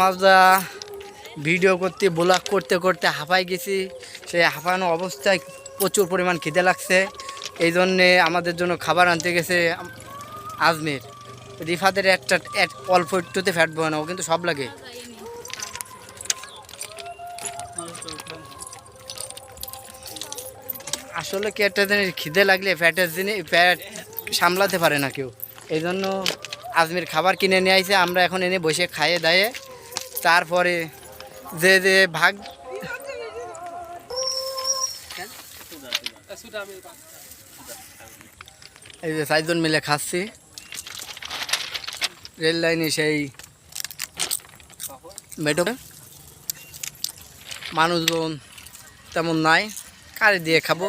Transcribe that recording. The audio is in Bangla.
আমরা ভিডিও করতে ব্লগ করতে করতে হাঁপাই গেছি। সেই হাঁপানো অবস্থায় প্রচুর পরিমাণ খিদে লাগছে, এই জন্যে আমাদের জন্য খাবার আনতে গেছে আজমির। রিফাদের একটা অল্প একটুতে ফ্যাট বয় না, ও কিন্তু সব লাগে। আসলে কি একটা জিনিস খিদে লাগলে ফ্যাটের জিনিস ফ্যাট সামলাতে পারে না কেউ, এই জন্য আজমির খাবার কিনে নিয়ে আইছে। আমরা এখন এনে বসে খাইয়ে দায়ে তারপরে যে যে ভাগ এই যে 4 জন মিলে খাচ্ছি। রেল লাইনে সেই মেট্রো মানুষজন তেমন নাই, কারে দিয়ে খাবো।